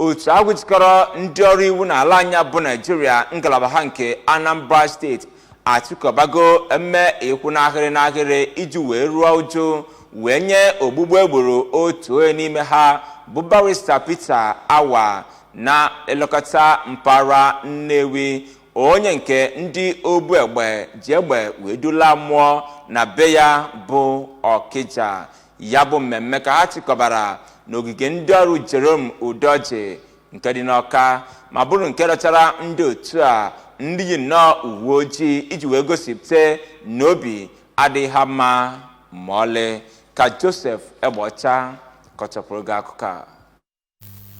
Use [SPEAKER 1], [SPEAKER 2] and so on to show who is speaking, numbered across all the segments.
[SPEAKER 1] otu agwụjikọrọ ndị ọrụ iwu n'ala anya bụ Naijiria ngalaba ha nke Anambra steeti atụkọbago emme ekwu n'ahịrị iji wee ruo uju wee nye ogbugbu egboro otu onye n'ime ha bụ barista Peter Awa na elekọta mpaghara Nnewi, onye nke ndị obu egbe ji egbe wee dula mmụọ na be ya bụ Ọkịja. Ya bụ mmemme ka ha chịkọbara n'ogige ndị ọrụ Jerome Udoji nke dị n'Ọka ma bụrụ nke rọchara ndị otu a ndị yi nnọọ uwe ojii iji wee gosipụta n'obi adịghị ha mma ma ọlị. Ka Joseph Egbocha kọchapụrụ gị akụkọ a.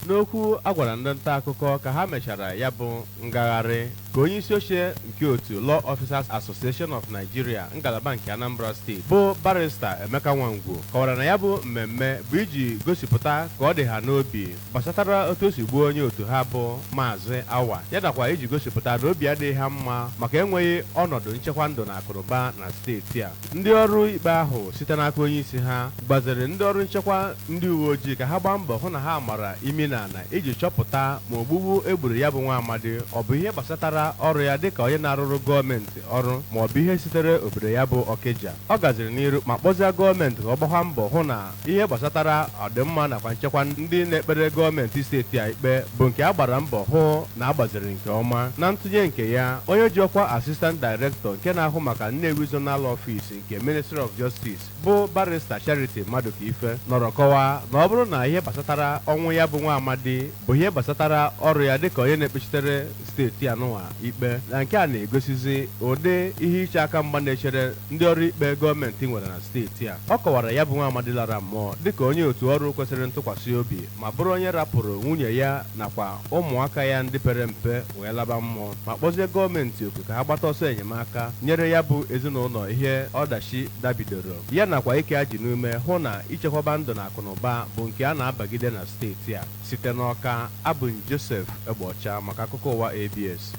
[SPEAKER 2] N'okwu agwara ndị nta akụkọ ka ha mechara ya bụ ngagharị ka onye isi oche nke otu Law Officers Association of Nigeria ngalaba nke Anambra steeti bụ barista Emeka Nwangwu kọwara na ya bụ mmemme bụ iji gosipụta ka ọ dị ha n'obi gbasatara otu o si gbuo onye otu ha bụ Maazị Awa, ya nakwa iji gosipụta na obi adịghị ha mma maka enweghị ọnọdụ nchekwa ndụ na akụnụba na steeti a. Ndị ọrụ ikpe ahụ site n'aka onye isi ha gbaziri ndị ọrụ nchekwa ndị uwe ojii ka ha gbaa mbọ hụ na ha mara imi na iji chọpụta ma ogbugbu egburu ya bụ nwa amadi ọ bụ ihe gbasatara ọrụ ya dịka onye na-arụrụ gọọmenti ọrụ ma ọ bụ ihe sitere obodo ya bụ Ọkịja. Ọ gaziri n'iru ma kpọzie gọọmenti ka ọ gbakwa mbọ hụ na ihe gbasatara ọdịmma nakwa nchekwa ndị na-ekpere gọọmenti steeti a ikpe bụ nke a gbara mbọ hụ na agbaziri nke ọma. Na ntụnye nke ya, onye ji ọkwa Assistant Director nke na-ahụ maka Nnewi Zonal Office nke Ministry of Justice bụ barista Charity Maduka nọrọ kọwaa na ọ bụrụ na ihe gbasatara ọnwụ ya bụ nwa amadi bụ ihe gbasatara ọrụ ya dịka onye na-ekpechitere steeti anụwa ikpe, na nke a na-egosizi ụdị ihe iche aka mgba na-echere ndị ọrụ ikpe gọọmenti nwere na steeti a. Ọ kọwara ya bụ nwa amadi lara mmụọ dịka onye otu ọrụ kwesịrị ntụkwasị obi ma bụrụ onye rapụrụ nwunye ya nakwa ụmụaka ya ndị pere mpe wee laba mmụọ ma kpọzie gọọmenti oku ka ha gbata ọsọ enyemaka nyere ya bụ ezinụlọ ihe ọdachi dabidoro, ya nakwa ike a ji n'ume hụ na ichekwaba ndụ na akụnụba bụ nke a na-abagide na steeti a. Site n'Ọka, abụ Joseph Egbocha maka akụkọ ụwa ABS.